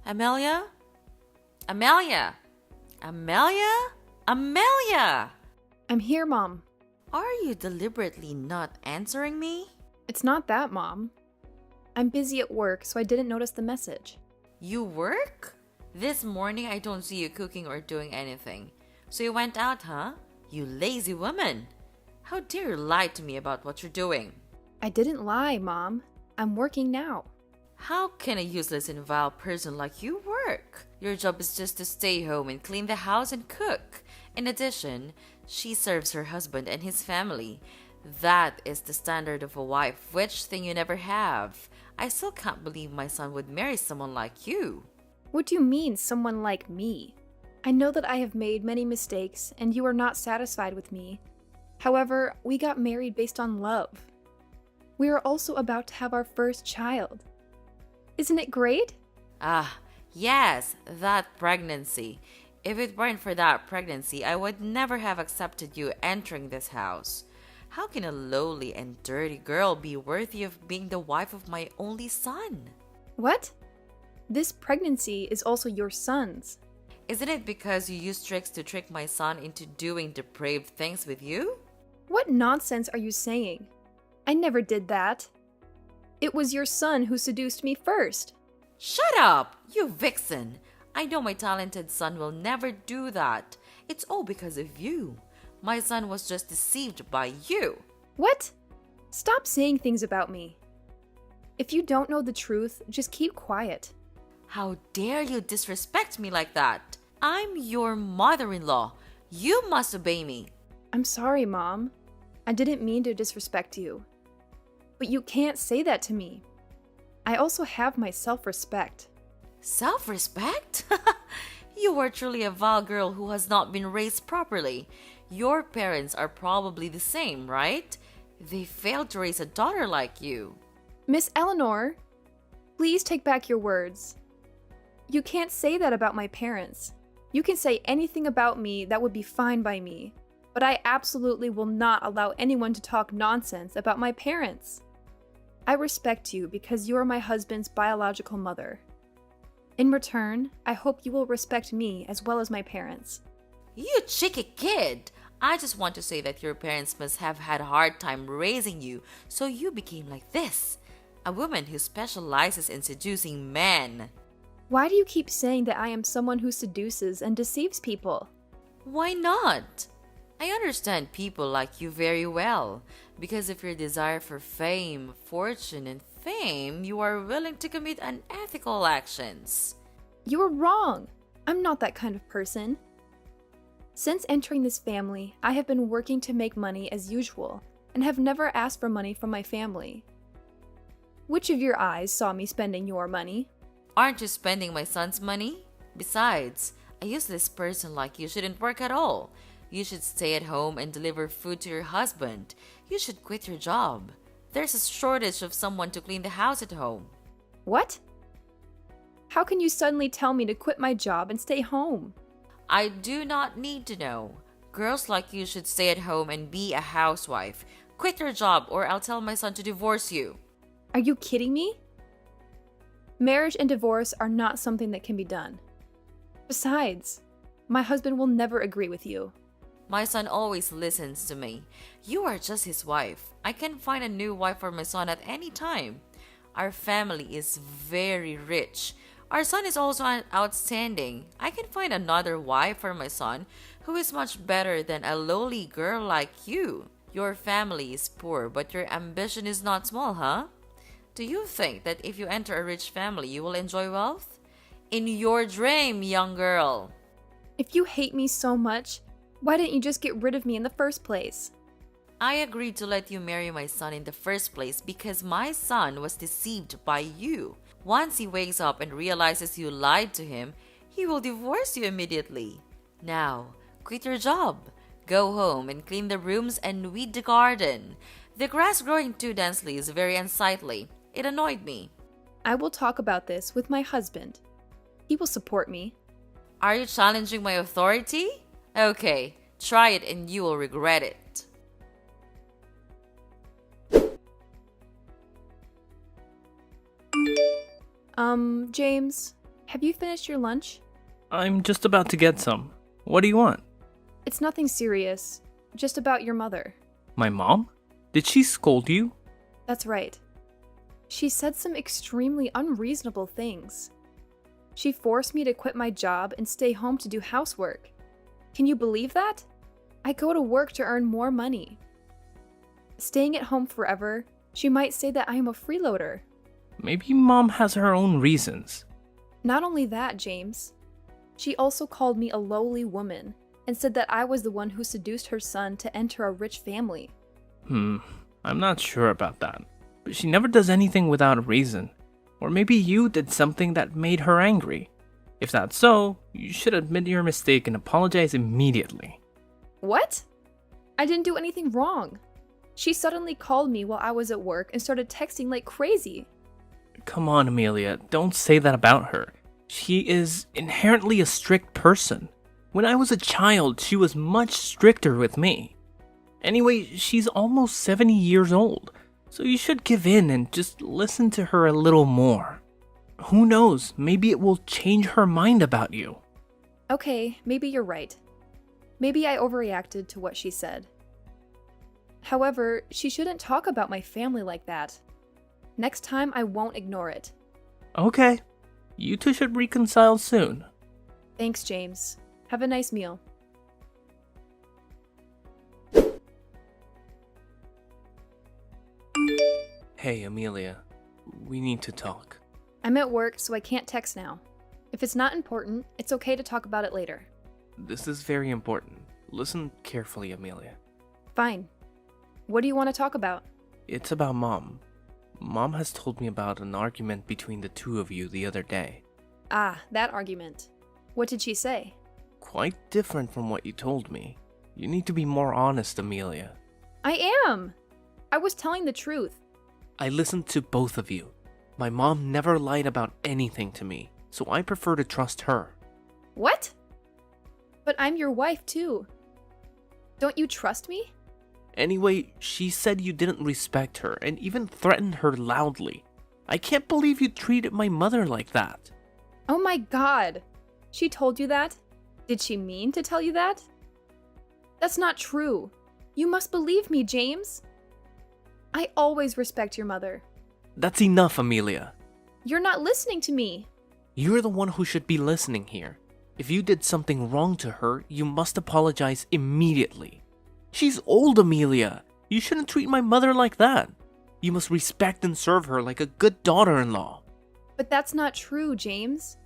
Amelia? Amelia? Amelia? Amelia! I'm here, Mom. Are you deliberately not answering me? It's not that, Mom. I'm busy at work, so I didn't notice the message. You work? This morning I don't see you cooking or doing anything. So you went out, huh? You lazy woman! How dare you lie to me about what you're doing? I didn't lie, Mom. I'm working now. How can a useless and vile person like you work? Your job is just to stay home and clean the house and cook. In addition, she serves her husband and his family. That is the standard of a wife, which thing you never have. I still can't believe my son would marry someone like you. What do you mean, someone like me? I know that I have made many mistakes and you are not satisfied with me. However, we got married based on love. We are also about to have our first child. Isn't it great? Ah, yes, that pregnancy. If it weren't for that pregnancy, I would never have accepted you entering this house. How can a lowly and dirty girl be worthy of being the wife of my only son? What? This pregnancy is also your son's. Isn't it because you used tricks to trick my son into doing depraved things with you? What nonsense are you saying? I never did that. It was your son who seduced me first. Shut up, you vixen! I know my talented son will never do that. It's all because of you. My son was just deceived by you. What? Stop saying things about me. If you don't know the truth, just keep quiet. How dare you disrespect me like that? I'm your mother-in-law. You must obey me. I'm sorry, Mom. I didn't mean to disrespect you. But you can't say that to me. I also have my self-respect. Self-respect? You are truly a vile girl who has not been raised properly. Your parents are probably the same, right? They failed to raise a daughter like you. Miss Eleanor, please take back your words. You can't say that about my parents. You can say anything about me that would be fine by me, but I absolutely will not allow anyone to talk nonsense about my parents. I respect you because you are my husband's biological mother. In return, I hope you will respect me as well as my parents. You cheeky kid! I just want to say that your parents must have had a hard time raising you, so you became like this. A woman who specializes in seducing men. Why do you keep saying that I am someone who seduces and deceives people? Why not? I understand people like you very well. Because of your desire for fame, fortune, and fame, you are willing to commit unethical actions. You are wrong. I'm not that kind of person. Since entering this family, I have been working to make money as usual and have never asked for money from my family. Which of your eyes saw me spending your money? Aren't you spending my son's money? Besides, a useless person like you shouldn't work at all. You should stay at home and deliver food to your husband. You should quit your job. There's a shortage of someone to clean the house at home. What? How can you suddenly tell me to quit my job and stay home? I do not need to know. Girls like you should stay at home and be a housewife. Quit your job or I'll tell my son to divorce you. Are you kidding me? Marriage and divorce are not something that can be done. Besides, my husband will never agree with you. My son always listens to me. You are just his wife. I can find a new wife for my son at any time. Our family is very rich. Our son is also outstanding. I can find another wife for my son who is much better than a lowly girl like you. Your family is poor, but your ambition is not small, huh? Do you think that if you enter a rich family, you will enjoy wealth? In your dream, young girl. If you hate me so much, why didn't you just get rid of me in the first place? I agreed to let you marry my son in the first place because my son was deceived by you. Once he wakes up and realizes you lied to him, he will divorce you immediately. Now, quit your job. Go home and clean the rooms and weed the garden. The grass growing too densely is very unsightly. It annoyed me. I will talk about this with my husband. He will support me. Are you challenging my authority? Okay, try it and you will regret it. James, Have you finished your lunch? I'm just about to get some. What do you want? It's nothing serious, just about your mother. My mom? Did she scold you? That's right. She said some extremely unreasonable things. She forced me to quit my job and stay home to do housework. Can you believe that? I go to work to earn more money. Staying at home forever, she might say that I am a freeloader. Maybe mom has her own reasons. Not only that, James. She also called me a lowly woman and said that I was the one who seduced her son to enter a rich family. I'm not sure about that. But she never does anything without a reason. Or maybe you did something that made her angry. If that's so, you should admit your mistake and apologize immediately. What? I didn't do anything wrong. She suddenly called me while I was at work and started texting like crazy. Come on, Amelia, don't say that about her. She is inherently a strict person. When I was a child, she was much stricter with me. Anyway, she's almost 70 years old, so you should give in and just listen to her a little more. Who knows, maybe it will change her mind about you. Okay, maybe you're right. Maybe I overreacted to what she said. However, she shouldn't talk about my family like that. Next time, I won't ignore it. Okay, you two should reconcile soon. Thanks, James. Have a nice meal. Hey, Amelia, we need to talk. I'm at work, so I can't text now. If it's not important, it's okay to talk about it later. This is very important. Listen carefully, Amelia. Fine. What do you want to talk about? It's about Mom. Mom has told me about an argument between the two of you the other day. Ah, that argument. What did she say? Quite different from what you told me. You need to be more honest, Amelia. I am! I was telling the truth. I listened to both of you. My mom never lied about anything to me, so I prefer to trust her. What? But I'm your wife, too. Don't you trust me? Anyway, she said you didn't respect her and even threatened her loudly. I can't believe you treated my mother like that. Oh my god! She told you that? Did she mean to tell you that? That's not true. You must believe me, James. I always respect your mother. That's enough, Amelia. You're not listening to me. You're the one who should be listening here. If you did something wrong to her, you must apologize immediately. She's old, Amelia. You shouldn't treat my mother like that. You must respect and serve her like a good daughter-in-law. But that's not true, James.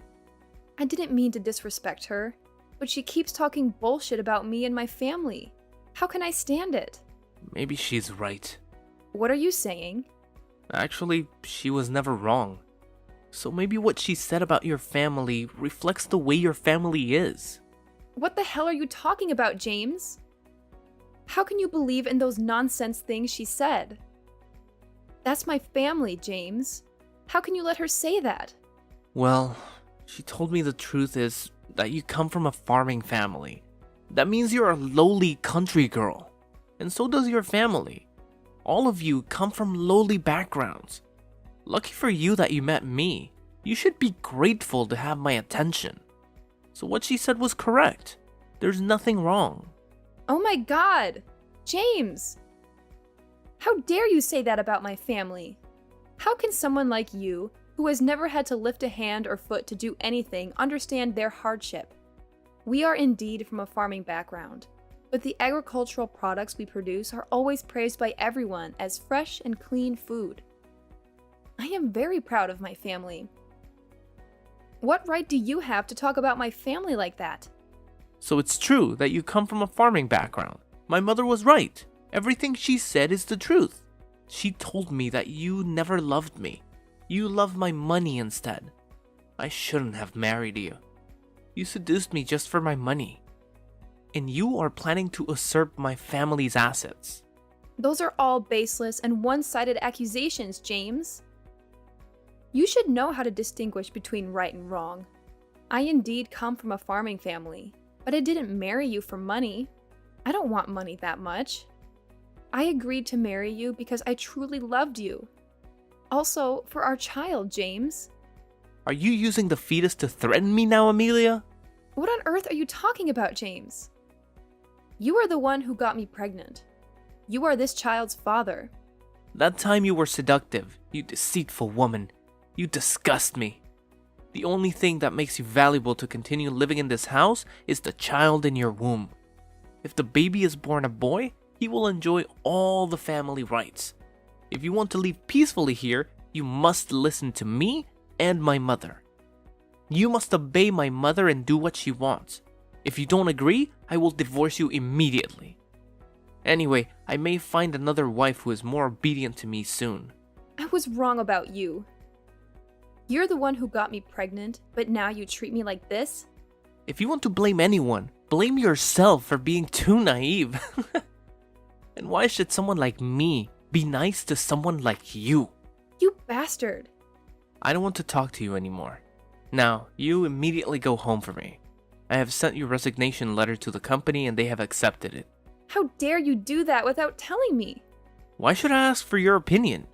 I didn't mean to disrespect her, but she keeps talking bullshit about me and my family. How can I stand it? Maybe she's right. What are you saying? Actually, she was never wrong. So maybe what she said about your family reflects the way your family is. What the hell are you talking about, James? How can you believe in those nonsense things she said? That's my family, James. How can you let her say that? Well, she told me the truth is that you come from a farming family. That means you're a lowly country girl. And so does your family. All of you come from lowly backgrounds. Lucky for you that you met me. You should be grateful to have my attention. So what she said was correct. There's nothing wrong. Oh my god! James! How dare you say that about my family? How can someone like you, who has never had to lift a hand or foot to do anything, understand their hardship? We are indeed from a farming background, but the agricultural products we produce are always praised by everyone as fresh and clean food. I am very proud of my family. What right do you have to talk about my family like that? So it's true that you come from a farming background. My mother was right. Everything she said is the truth. She told me that you never loved me. You loved my money instead. I shouldn't have married you. You seduced me just for my money. And you are planning to usurp my family's assets. Those are all baseless and one-sided accusations, James. You should know how to distinguish between right and wrong. I indeed come from a farming family, but I didn't marry you for money. I don't want money that much. I agreed to marry you because I truly loved you. Also, for our child, James. Are you using the fetus to threaten me now, Amelia? What on earth are you talking about, James? You are the one who got me pregnant. You are this child's father. That time you were seductive, you deceitful woman. You disgust me. The only thing that makes you valuable to continue living in this house is the child in your womb. If the baby is born a boy, he will enjoy all the family rights. If you want to leave peacefully here, you must listen to me and my mother. You must obey my mother and do what she wants. If you don't agree, I will divorce you immediately. Anyway, I may find another wife who is more obedient to me soon. I was wrong about you. You're the one who got me pregnant, but now you treat me like this? If you want to blame anyone, blame yourself for being too naive. And why should someone like me be nice to someone like you? You bastard. I don't want to talk to you anymore. Now, you immediately go home for me. I have sent your resignation letter to the company and they have accepted it. How dare you do that without telling me? Why should I ask for your opinion?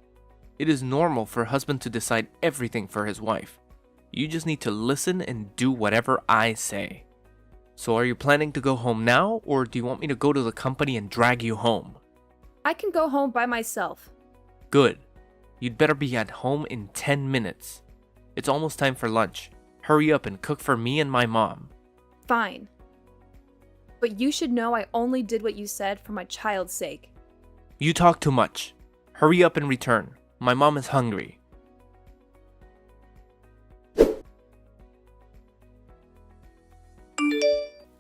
It is normal for a husband to decide everything for his wife. You just need to listen and do whatever I say. So are you planning to go home now, or do you want me to go to the company and drag you home? I can go home by myself. Good. You'd better be at home in 10 minutes. It's almost time for lunch. Hurry up and cook for me and my mom. Fine. But you should know I only did what you said for my child's sake. You talk too much. Hurry up and return. My mom is hungry.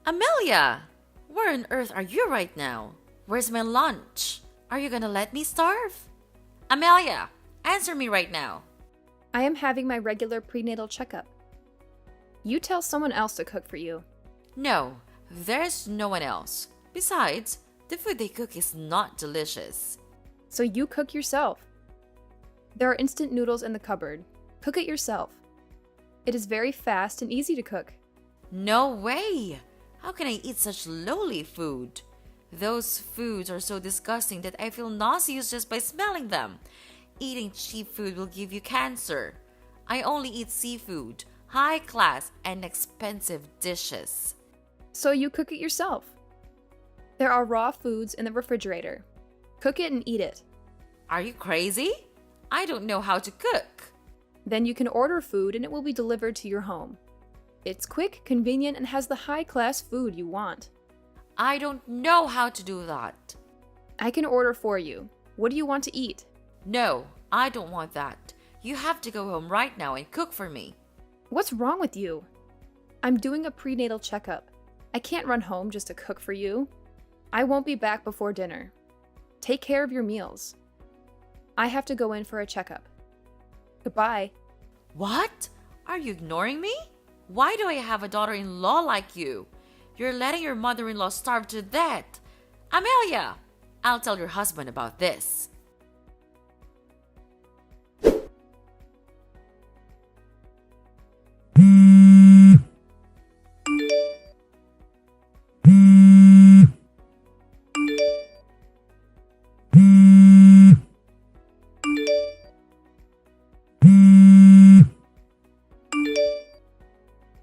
Amelia! Where on earth are you right now? Where's my lunch? Are you gonna let me starve? Amelia, answer me right now. I am having my regular prenatal checkup. You tell someone else to cook for you. No, there's no one else. Besides, the food they cook is not delicious. So you cook yourself. There are instant noodles in the cupboard. Cook it yourself. It is very fast and easy to cook. No way! How can I eat such lowly food? Those foods are so disgusting that I feel nauseous just by smelling them. Eating cheap food will give you cancer. I only eat seafood, high class, and expensive dishes. So you cook it yourself. There are raw foods in the refrigerator. Cook it and eat it. Are you crazy? I don't know how to cook. Then you can order food and it will be delivered to your home. It's quick, convenient, and has the high-class food you want. I don't know how to do that. I can order for you. What do you want to eat? No, I don't want that. You have to go home right now and cook for me. What's wrong with you? I'm doing a prenatal checkup. I can't run home just to cook for you. I won't be back before dinner. Take care of your meals. I have to go in for a checkup. Goodbye. What? Are you ignoring me? Why do I have a daughter-in-law like you? You're letting your mother-in-law starve to death. Amelia, I'll tell your husband about this.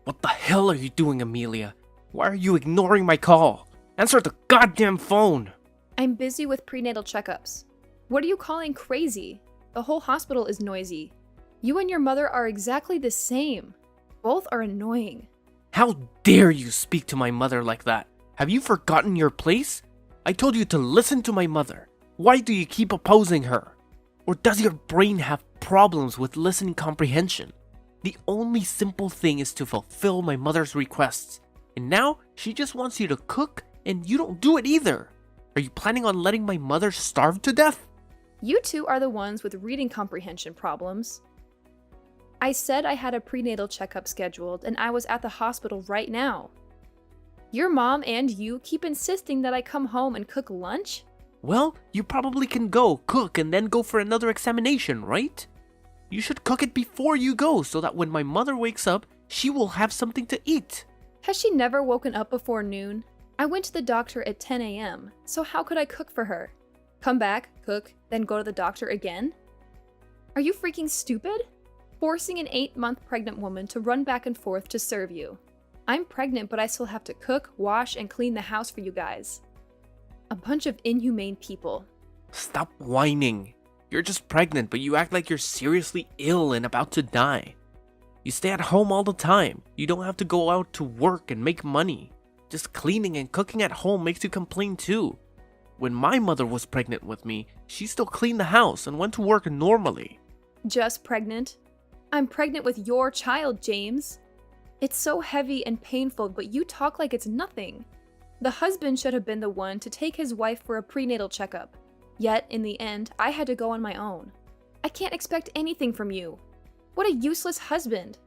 What the hell are you doing, Amelia? Why are you ignoring my call? Answer the goddamn phone! I'm busy with prenatal checkups. What are you calling crazy? The whole hospital is noisy. You and your mother are exactly the same. Both are annoying. How dare you speak to my mother like that? Have you forgotten your place? I told you to listen to my mother. Why do you keep opposing her? Or does your brain have problems with listening comprehension? The only simple thing is to fulfill my mother's requests. And now, she just wants you to cook, and you don't do it either. Are you planning on letting my mother starve to death? You two are the ones with reading comprehension problems. I said I had a prenatal checkup scheduled, and I was at the hospital right now. Your mom and you keep insisting that I come home and cook lunch? Well, you probably can go, cook, and then go for another examination, right? You should cook it before you go so that when my mother wakes up, she will have something to eat. Has she never woken up before noon? I went to the doctor at 10 a.m., so how could I cook for her? Come back, cook, then go to the doctor again? Are you freaking stupid? forcing an 8-month pregnant woman to run back and forth to serve you. I'm pregnant, but I still have to cook, wash, and clean the house for you guys. A bunch of inhumane people. Stop whining. You're just pregnant, but you act like you're seriously ill and about to die. You stay at home all the time. You don't have to go out to work and make money. Just cleaning and cooking at home makes you complain too. When my mother was pregnant with me, she still cleaned the house and went to work normally. Just pregnant? I'm pregnant with your child, James. It's so heavy and painful, but you talk like it's nothing. The husband should have been the one to take his wife for a prenatal checkup. Yet, in the end, I had to go on my own. I can't expect anything from you. What a useless husband.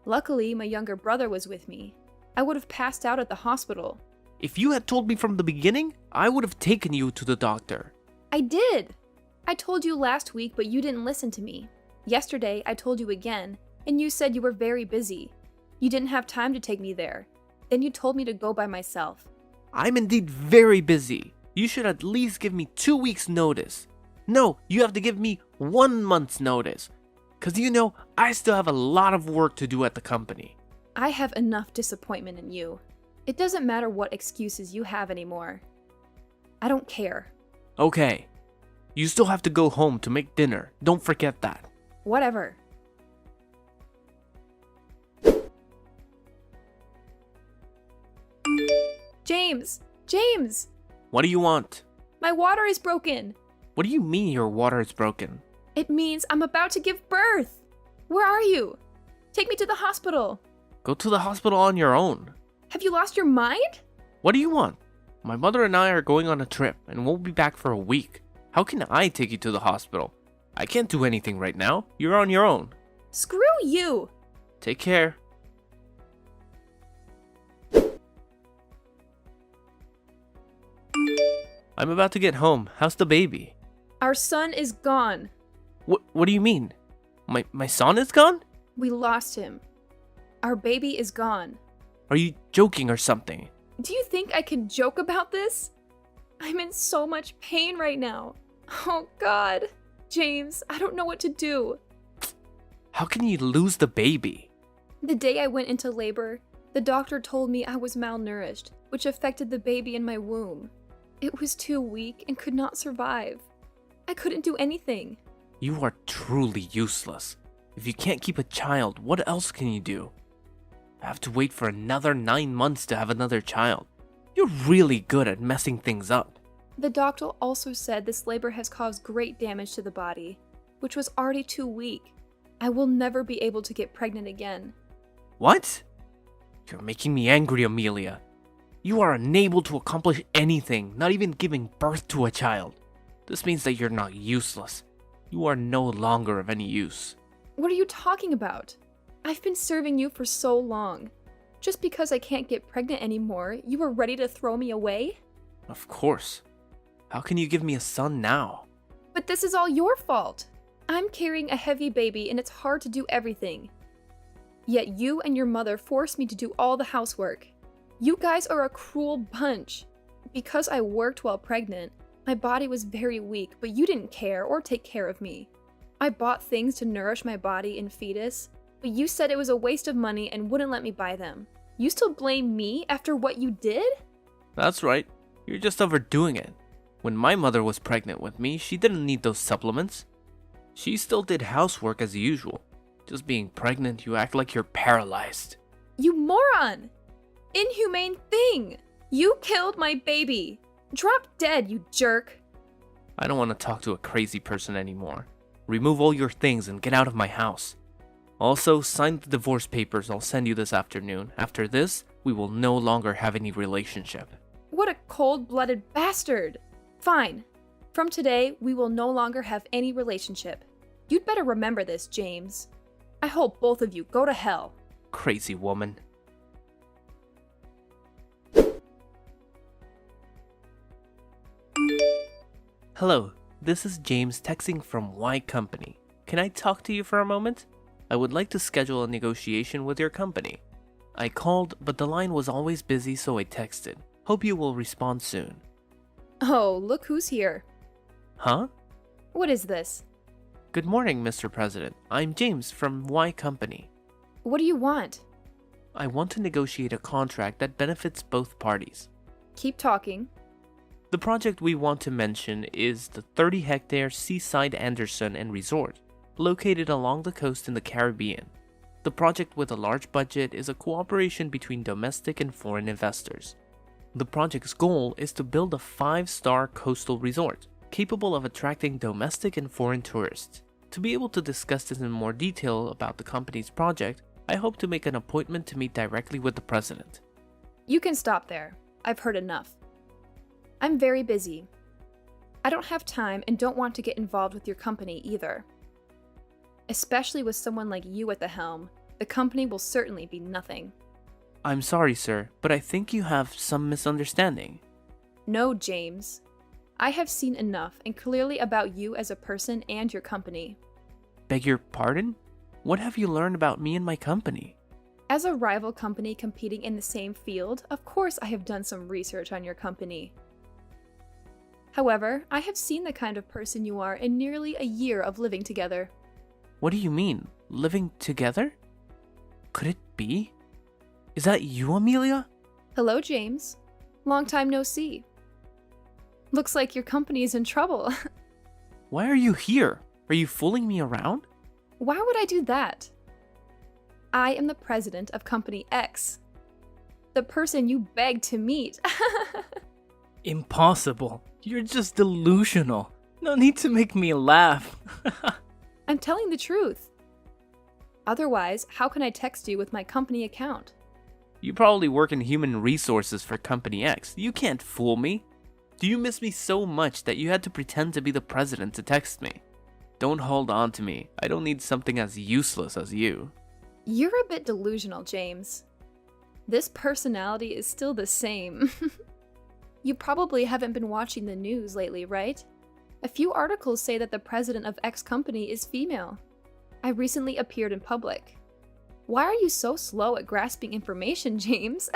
Luckily, my younger brother was with me. I would have passed out at the hospital. If you had told me from the beginning, I would have taken you to the doctor. I did. I told you last week, but you didn't listen to me. Yesterday, I told you again, and you said you were very busy. You didn't have time to take me there. Then you told me to go by myself. I'm indeed very busy. You should at least give me 2 weeks' notice. No, you have to give me 1 month's notice. Because you know, I still have a lot of work to do at the company. I have enough disappointment in you. It doesn't matter what excuses you have anymore. I don't care. Okay. You still have to go home to make dinner. Don't forget that. Whatever. James! James! What do you want? My water is broken. What do you mean your water is broken? It means I'm about to give birth. Where are you? Take me to the hospital. Go to the hospital on your own. Have you lost your mind? What do you want? My mother and I are going on a trip and won't be back for a week. How can I take you to the hospital? I can't do anything right now. You're on your own. Screw you! Take care. I'm about to get home. How's the baby? Our son is gone. What do you mean? My son is gone? We lost him. Our baby is gone. Are you joking or something? Do you think I can joke about this? I'm in so much pain right now. Oh God. James, I don't know what to do. How can you lose the baby? The day I went into labor, the doctor told me I was malnourished, which affected the baby in my womb. It was too weak and could not survive. I couldn't do anything. You are truly useless. If you can't keep a child, what else can you do? I have to wait for another 9 months to have another child. You're really good at messing things up. The doctor also said this labor has caused great damage to the body, which was already too weak. I will never be able to get pregnant again. What? You're making me angry, Amelia. You are unable to accomplish anything, not even giving birth to a child. This means that you're not useless. You are no longer of any use. What are you talking about? I've been serving you for so long. Just because I can't get pregnant anymore, you are ready to throw me away? Of course. How can you give me a son now? But this is all your fault. I'm carrying a heavy baby and it's hard to do everything. Yet you and your mother forced me to do all the housework. You guys are a cruel bunch. Because I worked while pregnant, my body was very weak, but you didn't care or take care of me. I bought things to nourish my body and fetus, but you said it was a waste of money and wouldn't let me buy them. You still blame me after what you did? That's right. You're just overdoing it. When my mother was pregnant with me, she didn't need those supplements. She still did housework as usual. Just being pregnant, you act like you're paralyzed. You moron! Inhumane thing! You killed my baby! Drop dead, you jerk! I don't want to talk to a crazy person anymore. Remove all your things and get out of my house. Also, sign the divorce papers I'll send you this afternoon. After this, we will no longer have any relationship. What a cold-blooded bastard! Fine. From today, we will no longer have any relationship. You'd better remember this, James. I hope both of you go to hell. Crazy woman. Hello, this is James texting from Y Company. Can I talk to you for a moment? I would like to schedule a negotiation with your company. I called, but the line was always busy, so I texted. Hope you will respond soon. Oh, look who's here. Huh? What is this? Good morning, Mr. President. I'm James from Y Company. What do you want? I want to negotiate a contract that benefits both parties. Keep talking. The project we want to mention is the 30-hectare Seaside Anderson and Resort, located along the coast in the Caribbean. The project with a large budget is a cooperation between domestic and foreign investors. The project's goal is to build a 5-star coastal resort, capable of attracting domestic and foreign tourists. To be able to discuss this in more detail about the company's project, I hope to make an appointment to meet directly with the president. You can stop there. I've heard enough. I'm very busy. I don't have time and don't want to get involved with your company either. Especially with someone like you at the helm, the company will certainly be nothing. I'm sorry, sir, but I think you have some misunderstanding. No, James. I have seen enough and clearly about you as a person and your company. Beg your pardon? What have you learned about me and my company? As a rival company competing in the same field, of course I have done some research on your company. However, I have seen the kind of person you are in nearly a year of living together. What do you mean? Living together? Could it be? Is that you, Amelia? Hello, James. Long time no see. Looks like your company is in trouble. Why are you here? Are you fooling me around? Why would I do that? I am the president of Company X. The person you begged to meet. Impossible. You're just delusional. No need to make me laugh. I'm telling the truth. Otherwise, how can I text you with my company account? You probably work in human resources for Company X. You can't fool me. Do you miss me so much that you had to pretend to be the president to text me? Don't hold on to me. I don't need something as useless as you. You're a bit delusional, James. This personality is still the same. You probably haven't been watching the news lately, right? A few articles say that the president of X company is female. I recently appeared in public. Why are you so slow at grasping information, James?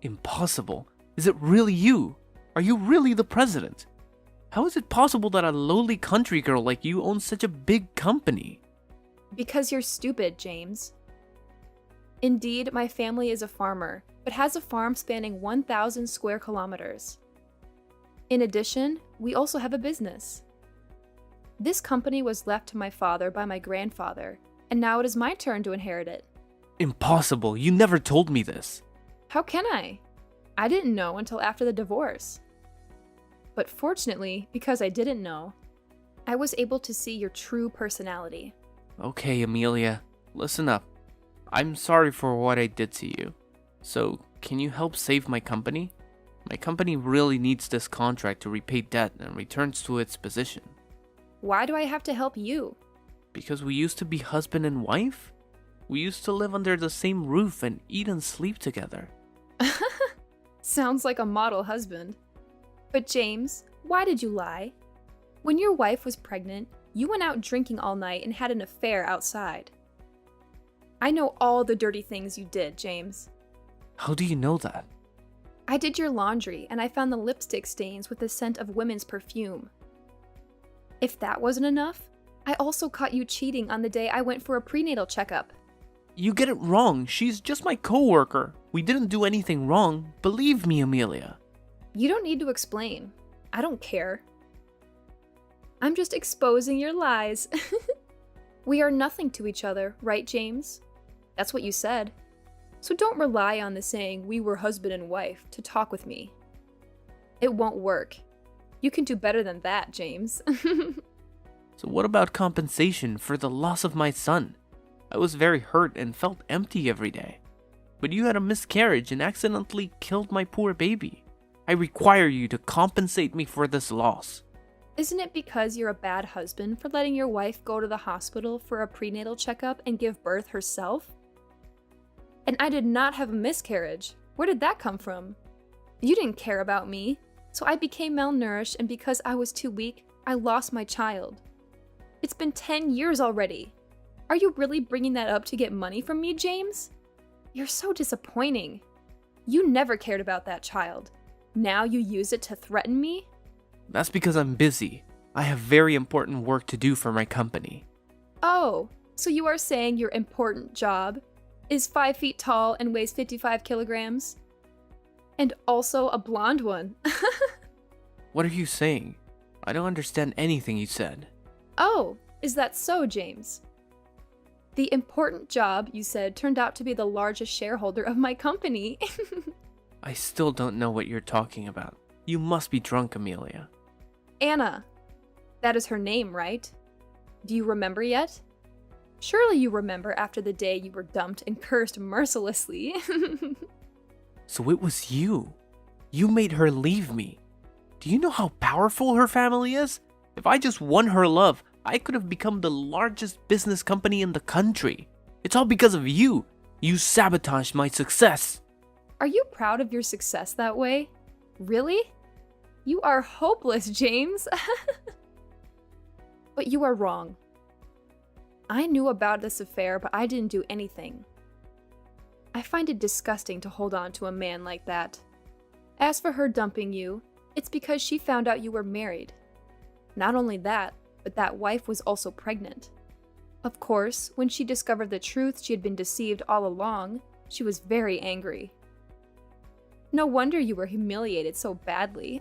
Impossible. Is it really you? Are you really the president? How is it possible that a lowly country girl like you owns such a big company? Because you're stupid, James. Indeed, my family is a farmer, but has a farm spanning 1,000 square kilometers. In addition, we also have a business. This company was left to my father by my grandfather, and now it is my turn to inherit it. Impossible. You never told me this. How can I? I didn't know until after the divorce. But fortunately, because I didn't know, I was able to see your true personality. Okay, Amelia, listen up. I'm sorry for what I did to you. So, can you help save my company? My company really needs this contract to repay debt and returns to its position. Why do I have to help you? Because we used to be husband and wife? We used to live under the same roof and eat and sleep together. Sounds like a model husband. But James, why did you lie? When your wife was pregnant, you went out drinking all night and had an affair outside. I know all the dirty things you did, James. How do you know that? I did your laundry and I found the lipstick stains with the scent of women's perfume. If that wasn't enough, I also caught you cheating on the day I went for a prenatal checkup. You get it wrong. She's just my coworker. We didn't do anything wrong. Believe me, Amelia. You don't need to explain. I don't care. I'm just exposing your lies. We are nothing to each other, right, James? That's what you said. So don't rely on the saying we were husband and wife to talk with me. It won't work. You can do better than that, James. So what about compensation for the loss of my son? I was very hurt and felt empty every day. But you had a miscarriage and accidentally killed my poor baby. I require you to compensate me for this loss. Isn't it because you're a bad husband for letting your wife go to the hospital for a prenatal checkup and give birth herself? And I did not have a miscarriage. Where did that come from? You didn't care about me, so I became malnourished, and because I was too weak, I lost my child. It's been 10 years already. Are you really bringing that up to get money from me, James? You're so disappointing. You never cared about that child. Now you use it to threaten me? That's because I'm busy. I have very important work to do for my company. Oh, so you are saying your important job is 5 feet tall and weighs 55 kilograms? And also a blonde one. What are you saying? I don't understand anything you said. Oh, is that so, James? The important job, you said, turned out to be the largest shareholder of my company. I still don't know what you're talking about. You must be drunk, Amelia. Anna. That is her name, right? Do you remember yet? Surely you remember after the day you were dumped and cursed mercilessly. So it was you. You made her leave me. Do you know how powerful her family is? If I just won her love, I could have become the largest business company in the country. It's all because of you. You sabotaged my success. Are you proud of your success that way? Really? You are hopeless, James. But you are wrong. I knew about this affair, but I didn't do anything. I find it disgusting to hold on to a man like that. As for her dumping you, it's because she found out you were married. Not only that, but that wife was also pregnant. Of course, when she discovered the truth she had been deceived all along, she was very angry. No wonder you were humiliated so badly.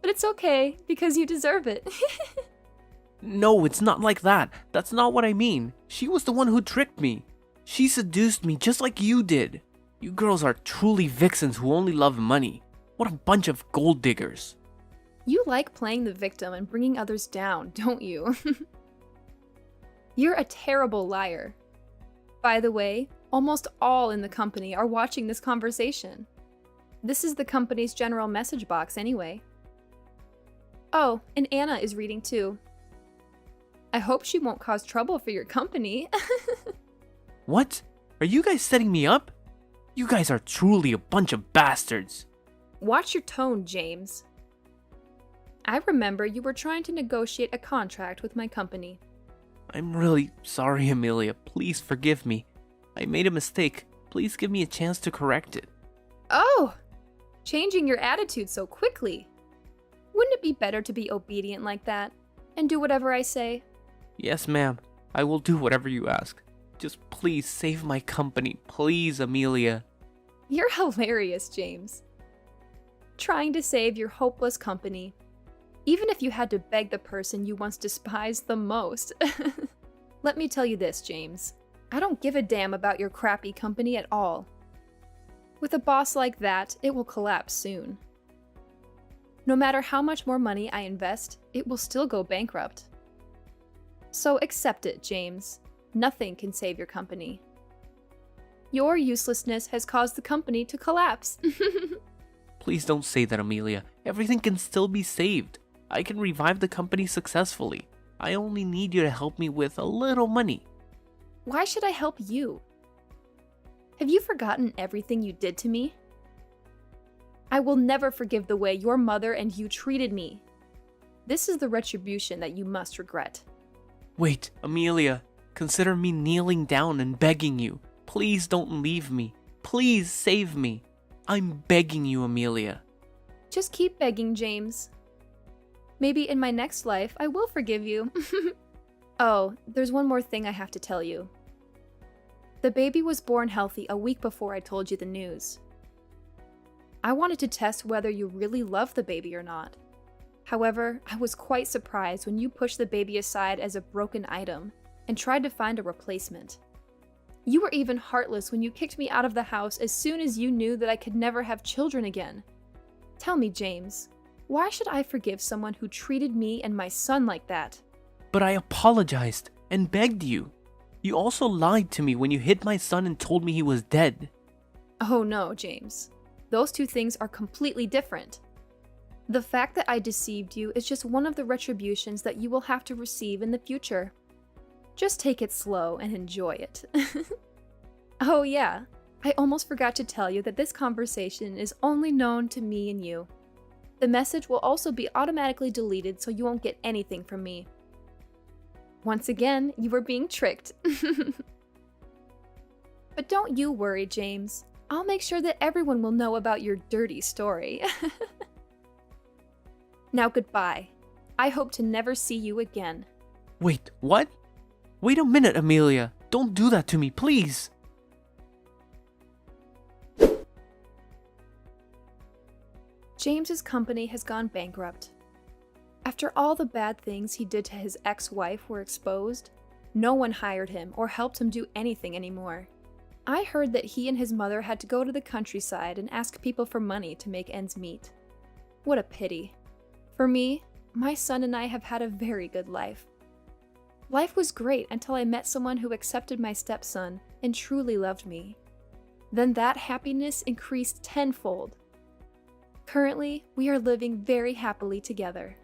But it's okay, because you deserve it. No, it's not like that. That's not what I mean. She was the one who tricked me. She seduced me just like you did. You girls are truly vixens who only love money. What a bunch of gold diggers. You like playing the victim and bringing others down, don't you? You're a terrible liar. By the way, almost all in the company are watching this conversation. This is the company's general message box anyway. Oh, and Anna is reading too. I hope she won't cause trouble for your company. What? Are you guys setting me up? You guys are truly a bunch of bastards. Watch your tone, James. I remember you were trying to negotiate a contract with my company. I'm really sorry, Amelia. Please forgive me. I made a mistake. Please give me a chance to correct it. Oh! Changing your attitude so quickly. Wouldn't it be better to be obedient like that and do whatever I say? Yes, ma'am. I will do whatever you ask. Just please save my company. Please, Amelia. You're hilarious, James. Trying to save your hopeless company, even if you had to beg the person you once despised the most. Let me tell you this, James. I don't give a damn about your crappy company at all. With a boss like that, it will collapse soon. No matter how much more money I invest, it will still go bankrupt. So accept it, James. Nothing can save your company. Your uselessness has caused the company to collapse. Please don't say that, Amelia. Everything can still be saved. I can revive the company successfully. I only need you to help me with a little money. Why should I help you? Have you forgotten everything you did to me? I will never forgive the way your mother and you treated me. This is the retribution that you must regret. Wait, Amelia. Consider me kneeling down and begging you. Please don't leave me. Please save me. I'm begging you, Amelia. Just keep begging, James. Maybe in my next life, I will forgive you. Oh, there's one more thing I have to tell you. The baby was born healthy a week before I told you the news. I wanted to test whether you really loved the baby or not. However, I was quite surprised when you pushed the baby aside as a broken item and tried to find a replacement. You were even heartless when you kicked me out of the house as soon as you knew that I could never have children again. Tell me, James, why should I forgive someone who treated me and my son like that? But I apologized and begged you. You also lied to me when you hid my son and told me he was dead. Oh no, James. Those two things are completely different. The fact that I deceived you is just one of the retributions that you will have to receive in the future. Just take it slow and enjoy it. Oh yeah, I almost forgot to tell you that this conversation is only known to me and you. The message will also be automatically deleted so you won't get anything from me. Once again, you were being tricked. But don't you worry, James. I'll make sure that everyone will know about your dirty story. Now goodbye. I hope to never see you again. Wait, what? Wait a minute, Amelia. Don't do that to me, please. James's company has gone bankrupt. After all the bad things he did to his ex-wife were exposed, no one hired him or helped him do anything anymore. I heard that he and his mother had to go to the countryside and ask people for money to make ends meet. What a pity. For me, my son and I have had a very good life. Life was great until I met someone who accepted my stepson and truly loved me. Then that happiness increased tenfold. Currently, we are living very happily together.